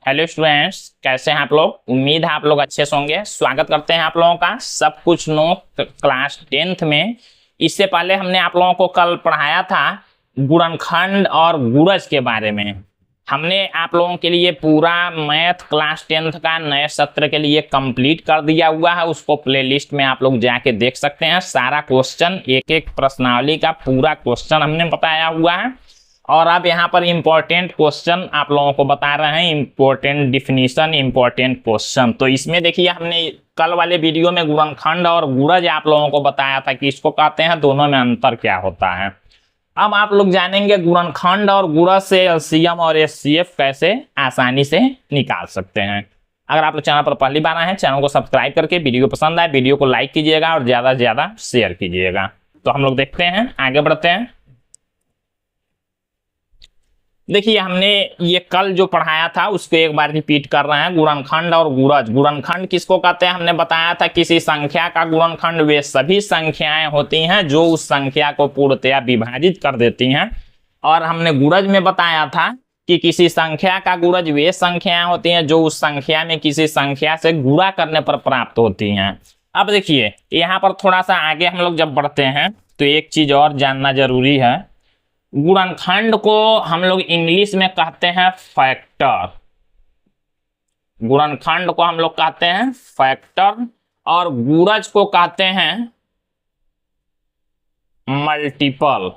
Hello students, कैसे हैं आप लोग। उम्मीद है आप लोग अच्छे से होंगे। स्वागत करते हैं आप लोगों का सब कुछ नो क्लास 10th में। इससे पहले हमने आप लोगों को कल पढ़ाया था गुणनखंड और गुणज के बारे में। हमने आप लोगों के लिए पूरा मैथ क्लास 10th का नए सत्र के लिए कंप्लीट कर दिया हुआ है। उसको प्लेलिस्ट में आप लोग जाके देख सकते हैं। सारा क्वेश्चन, एक एक प्रश्नावली का पूरा क्वेश्चन हमने बताया हुआ है। और अब यहाँ पर इंपॉर्टेंट क्वेश्चन आप लोगों को बता रहे हैं, इंपॉर्टेंट डिफिनीशन, इंपॉर्टेंट क्वेश्चन। तो इसमें देखिए, हमने कल वाले वीडियो में गुणनखंड और गुणज आप लोगों को बताया था कि इसको कहते हैं, दोनों में अंतर क्या होता है। अब आप लोग जानेंगे गुणनखंड और गुणज से एलसीएम और एचसीएफ कैसे आसानी से निकाल सकते हैं। अगर आप लोग चैनल पर पहली बार आए हैं, चैनल को सब्सक्राइब करके वीडियो पसंद आए वीडियो को लाइक कीजिएगा और ज्यादा से ज्यादा शेयर कीजिएगा। तो हम लोग देखते हैं, आगे बढ़ते हैं। देखिए, हमने ये कल जो पढ़ाया था उसको एक बार रिपीट कर रहे हैं। गुणनखंड और गुणज। गुणनखंड किसको कहते हैं, हमने बताया था किसी संख्या का गुणनखंड वे सभी संख्याएं होती हैं जो उस संख्या को पूर्णतया विभाजित कर देती हैं। और हमने गुणज में बताया था कि किसी संख्या का गुणज वे संख्याएं होती हैं जो उस संख्या में किसी संख्या से गुणा करने पर प्राप्त होती हैं। अब देखिए, यहाँ पर थोड़ा सा आगे हम लोग जब बढ़ते हैं तो एक चीज और जानना जरूरी है। गुणनखंड को हम लोग इंग्लिश में कहते हैं फैक्टर। गुणनखंड को हम लोग कहते हैं फैक्टर और गुणज को कहते हैं मल्टीपल।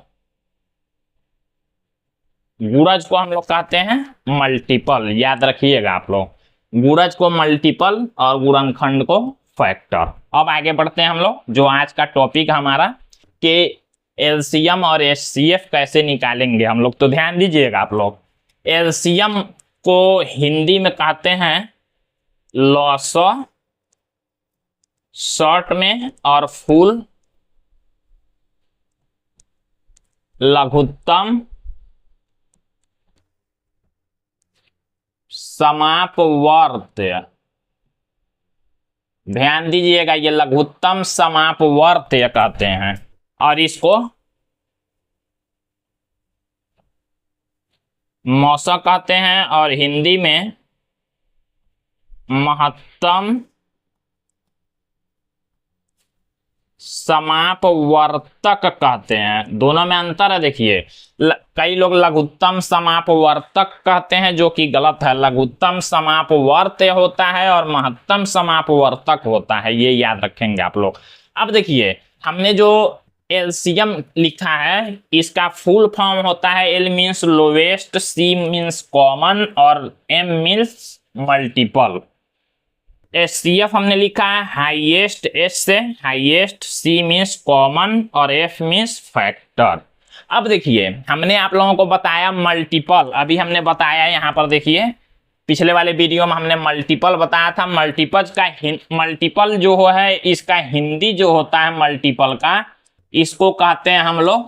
गुणज को हम लोग कहते हैं मल्टीपल, याद रखिएगा आप लोग। गुणज को मल्टीपल और गुणनखंड को फैक्टर। अब आगे बढ़ते हैं हम लोग, जो आज का टॉपिक हमारा कि एलसीएम और एचसीएफ कैसे निकालेंगे हम लोग। तो ध्यान दीजिएगा आप लोग, एलसीएम को हिंदी में कहते हैं लॉसो शॉर्ट में, और फुल लघुत्तम समापवर्त्य। ध्यान दीजिएगा, ये लघुत्तम समापवर्त्य कहते हैं। और इसको मौसा कहते हैं और हिंदी में महत्तम समापवर्तक कहते हैं। दोनों में अंतर है। देखिए, कई लोग लघुत्तम समापवर्तक कहते हैं, जो कि गलत है। लघुत्तम समापवर्त्य होता है और महत्तम समापवर्तक होता है, ये याद रखेंगे आप लोग। अब देखिए, हमने जो एलसीएम लिखा है इसका फुल फॉर्म होता है L means lowest, C means common और एम मीन्स मल्टीपल। एचसीएफ हमने लिखा है हाईएस्ट, एच से हाईएस्ट, सी मीन्स कॉमन और एफ मीन्स फैक्टर। अब देखिए, हमने आप लोगों को बताया मल्टीपल। अभी हमने बताया यहाँ पर देखिए, पिछले वाले वीडियो में हमने मल्टीपल बताया था। मल्टीपल जो है, इसका हिंदी जो होता है मल्टीपल का, इसको कहते हैं हम लोग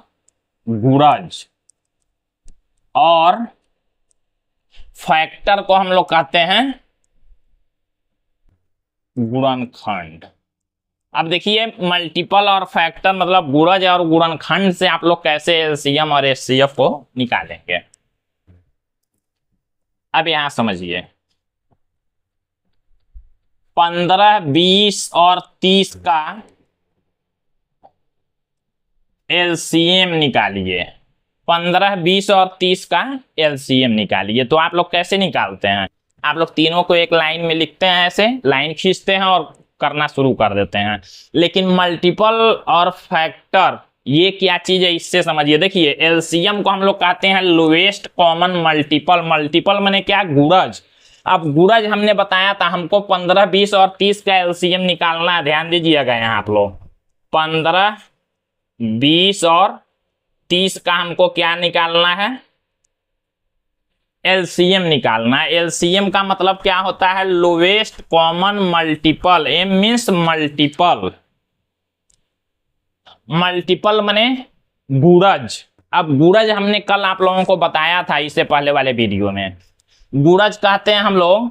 गुणज। और फैक्टर को हम लोग कहते हैं गुणनखंड। अब देखिए, मल्टीपल और फैक्टर मतलब गुणज और गुणनखंड से आप लोग कैसे एलसीएम और एचसीएफ को निकालेंगे। अब यहां समझिए, 15, 20 और 30 का एलसीएम निकालिए। 15, 20 और 30 का एलसीएम निकालिए। तो आप लोग कैसे निकालते हैं, आप लोग तीनों को एक लाइन में लिखते हैं, ऐसे लाइन खींचते हैं और करना शुरू कर देते हैं। लेकिन मल्टीपल और फैक्टर ये क्या चीज है, इससे समझिए। देखिए, एलसीएम को हम लोग कहते हैं लोवेस्ट कॉमन मल्टीपल। मल्टीपल माने क्या, गुणज। अब गुणज हमने बताया था, हमको 15, 20 और 30 का एलसीएम निकालना है। ध्यान दीजिएगा यहाँ आप लोग, 15, 20 और 30 का हमको क्या निकालना है, एलसीएम निकालना है। एलसीएम का मतलब क्या होता है, lowest common multiple. M means multiple. Multiple माने गुणज। अब गुणज हमने कल आप लोगों को बताया था, इससे पहले वाले वीडियो में। गुणज कहते हैं हम लोग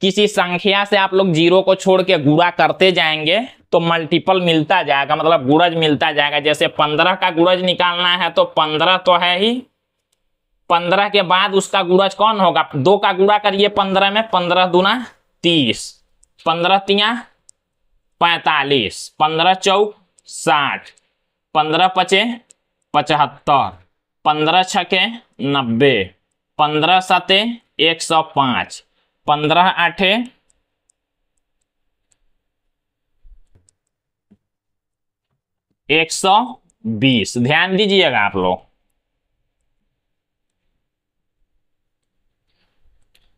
किसी संख्या से आप लोग जीरो को छोड़ के गुणा करते जाएंगे तो मल्टीपल मिलता जाएगा, मतलब गुणज मिलता जाएगा। जैसे 15 का गुणज निकालना है तो 15 तो है ही, 15 के बाद उसका गुणज कौन होगा? 2 का गुणा करिए 15 में, 15 दूना 30, 15 तिया 45, 15 चौक 60, 15 पचे 75, 15 छके 90, 15 सते 105, 15 आठे 120। ध्यान दीजिएगा आप लोग,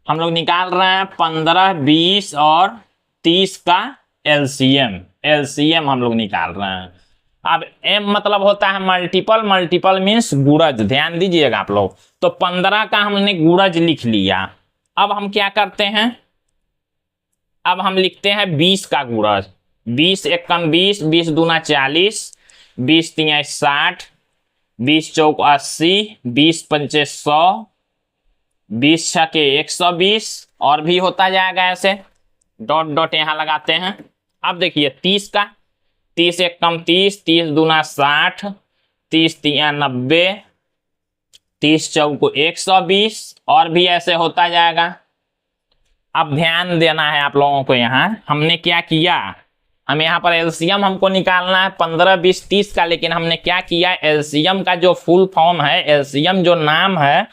हम लोग निकाल रहे हैं 15, 20 और 30 का एलसीएम हम लोग निकाल रहे हैं। अब एम मतलब होता है मल्टीपल, मल्टीपल मीन्स गुणज। ध्यान दीजिएगा आप लोग, तो 15 का हमने गुणज लिख लिया। अब हम क्या करते हैं, अब हम लिखते हैं 20 का गुणज। 20 एकम 20, 20 दूना 40, 20 तिया 60, 20 चौक 80, 20 पंचे 100, 20 छके 120, और भी होता जाएगा ऐसे, डॉट डॉट यहां लगाते हैं। अब देखिए 30 का, 30 एकम 30, 30 दूना 60, 30 तिया 90, 30 चौक 120, और भी ऐसे होता जाएगा। अब ध्यान देना है आप लोगों को, यहां हमने क्या किया, हम यहाँ पर एलसीएम हमको निकालना है 15, 20, 30 का, लेकिन हमने क्या किया, एलसीएम का जो फुल फॉर्म है, एलसीएम जो नाम है,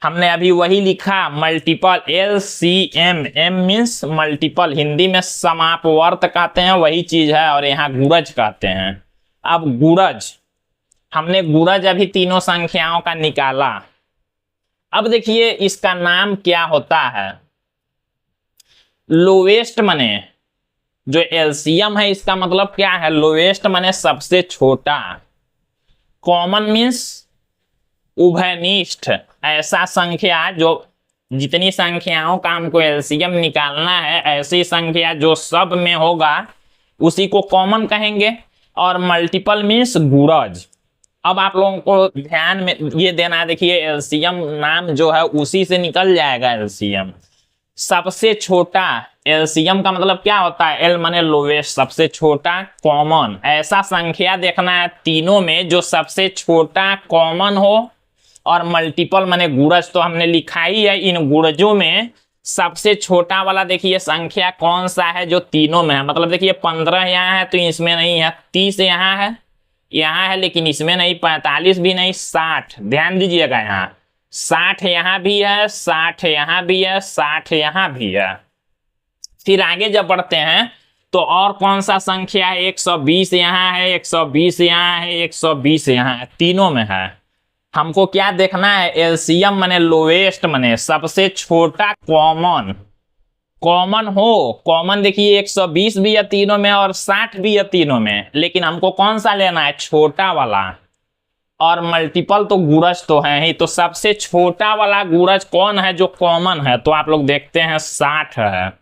हमने अभी वही लिखा multiple. LCM, M means multiple, Hindi में समापवर्त कहते हैं, वही चीज है, और यहाँ गुणज कहते हैं। अब गुणज, हमने गुणज अभी तीनों संख्याओं का निकाला। अब देखिए इसका नाम क्या होता है, लोवेस्ट मने, जो एलसीएम है इसका मतलब क्या है, लोवेस्ट मने सबसे छोटा, कॉमन मीन्स उभयनिष्ठ, ऐसा संख्या जो, जितनी संख्याओं का हमको एलसीएम निकालना है, ऐसी संख्या जो सब में होगा उसी को कॉमन कहेंगे। और मल्टीपल मीन्स गुणज। अब आप लोगों को ध्यान में ये देना है, देखिए एलसीएम नाम जो है उसी से निकल जाएगा एलसीएम। सबसे छोटा, एलसीएम का मतलब क्या होता है, एल माने लोवेस्ट, सबसे छोटा, कॉमन, ऐसा संख्या देखना है तीनों में जो सबसे छोटा कॉमन हो, और मल्टीपल माने गुणज। तो हमने लिखा ही है, इन गुणजों में सबसे छोटा वाला देखिए संख्या कौन सा है जो तीनों में है। मतलब देखिए 15 यहाँ है तो इसमें नहीं है, 30 यहाँ है लेकिन इसमें नहीं, 45 भी नहीं, 60, ध्यान दीजिएगा यहाँ 60 यहाँ भी है, 60 यहाँ भी है, 60 यहाँ भी है। फिर आगे जब बढ़ते हैं तो और कौन सा संख्या है, 120 यहाँ है, 120 यहाँ है, 120 यहाँ है, तीनों में है। हमको क्या देखना है, एलसीएम माने लोवेस्ट, माने सबसे छोटा, कॉमन, कॉमन हो, कॉमन देखिए 120 भी है तीनों में और 60 भी है तीनों में, लेकिन हमको कौन सा लेना है, छोटा वाला। और मल्टीपल तो गुणज तो है ही, तो सबसे छोटा वाला गुणज कौन है जो कॉमन है, तो आप लोग देखते हैं 60 है।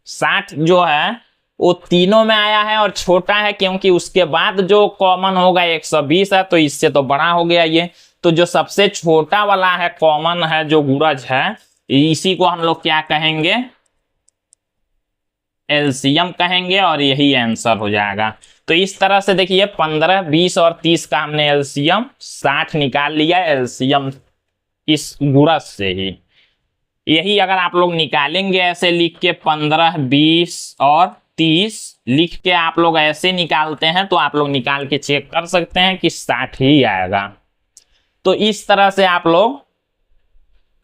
60 जो है वो तीनों में आया है और छोटा है, क्योंकि उसके बाद जो कॉमन होगा 120 है, तो इससे तो बड़ा हो गया ये। तो जो सबसे छोटा वाला है, कॉमन है, जो गुणज है, इसी को हम लोग क्या कहेंगे, एलसीएम कहेंगे, और यही आंसर हो जाएगा। तो इस तरह से देखिए 15, 20 और 30 का हमने एलसीएम 60 निकाल लिया, एलसीएम इस गुणज से ही। यही अगर आप लोग निकालेंगे ऐसे लिख के 15, 20 और 30 लिख के आप लोग ऐसे निकालते हैं, तो आप लोग निकाल के चेक कर सकते हैं कि 60 ही आएगा। तो इस तरह से आप लोग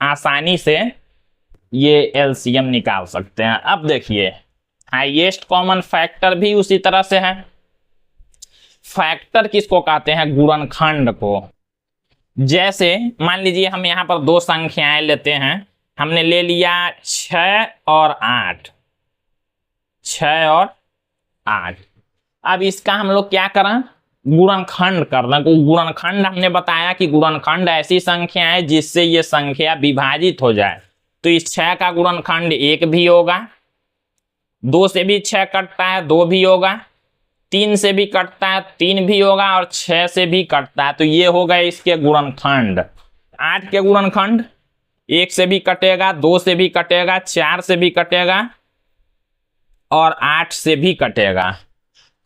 आसानी से ये एलसीएम निकाल सकते हैं। अब देखिए हाईएस्ट कॉमन फैक्टर भी उसी तरह से है। फैक्टर किसको कहते हैं, गुणनखंड को। जैसे मान लीजिए हम यहां पर दो संख्याएं लेते हैं, हमने ले लिया 6 और 8, 6 और 8। अब इसका हम लोग क्या करें, गुणनखंड करना। तो गुणनखंड हमने बताया कि गुणनखंड ऐसी संख्या है जिससे ये संख्या विभाजित हो जाए। तो इस 6 का गुणनखंड 1 भी होगा, 2 से भी 6 कटता है, 2 भी होगा, 3 से भी कटता है, 3 भी होगा, और 6 से भी कटता है, तो ये हो गए इसके गुणनखंड। 8 के गुणनखंड 1 से भी कटेगा, 2 से भी कटेगा, 4 से भी कटेगा, और 8 से भी कटेगा।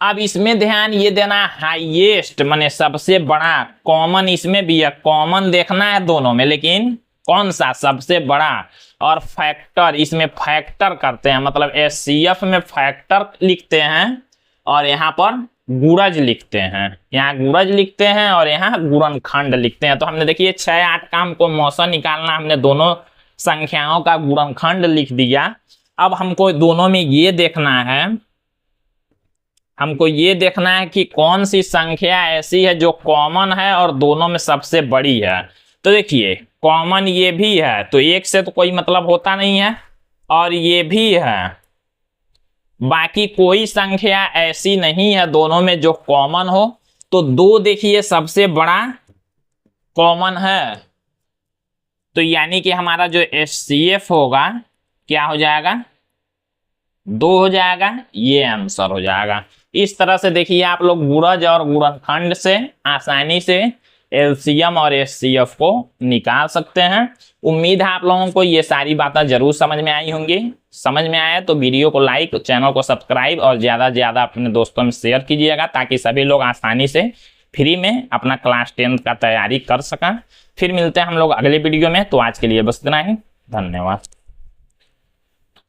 अब इसमें ध्यान ये देना, हाईएस्ट माने सबसे बड़ा, कॉमन इसमें भी है, कॉमन देखना है दोनों में, लेकिन कौन सा सबसे बड़ा। और फैक्टर, इसमें फैक्टर करते हैं, मतलब एचसीएफ में फैक्टर लिखते हैं और यहाँ पर गुणज लिखते हैं, यहाँ गुणज लिखते हैं और यहाँ गुणनखंड लिखते हैं। तो हमने देखिए 6, 8 का हमको मौसा निकालना, हमने दोनों संख्याओं का गुणनखंड लिख दिया। अब हमको दोनों में ये देखना है, हमको ये देखना है कि कौन सी संख्या ऐसी है जो कॉमन है और दोनों में सबसे बड़ी है। तो देखिए कॉमन ये भी है, तो एक से तो कोई मतलब होता नहीं है, और ये भी है, बाकी कोई संख्या ऐसी नहीं है दोनों में जो कॉमन हो। तो 2 देखिए सबसे बड़ा कॉमन है, तो यानी कि हमारा जो एचसीएफ होगा क्या हो जाएगा, 2 हो जाएगा, ये आंसर हो जाएगा। इस तरह से देखिए आप लोग गुणज और गुणनखंड से आसानी से एलसीएम और एचसीएफ को निकाल सकते हैं। उम्मीद है आप लोगों को ये सारी बातें जरूर समझ में आई होंगी। समझ में आया तो वीडियो को लाइक, चैनल को सब्सक्राइब और ज़्यादा से ज़्यादा अपने दोस्तों में शेयर कीजिएगा, ताकि सभी लोग आसानी से फ्री में अपना क्लास 10 का तैयारी कर सकें। फिर मिलते हैं हम लोग अगले वीडियो में। तो आज के लिए बस इतना ही, धन्यवाद।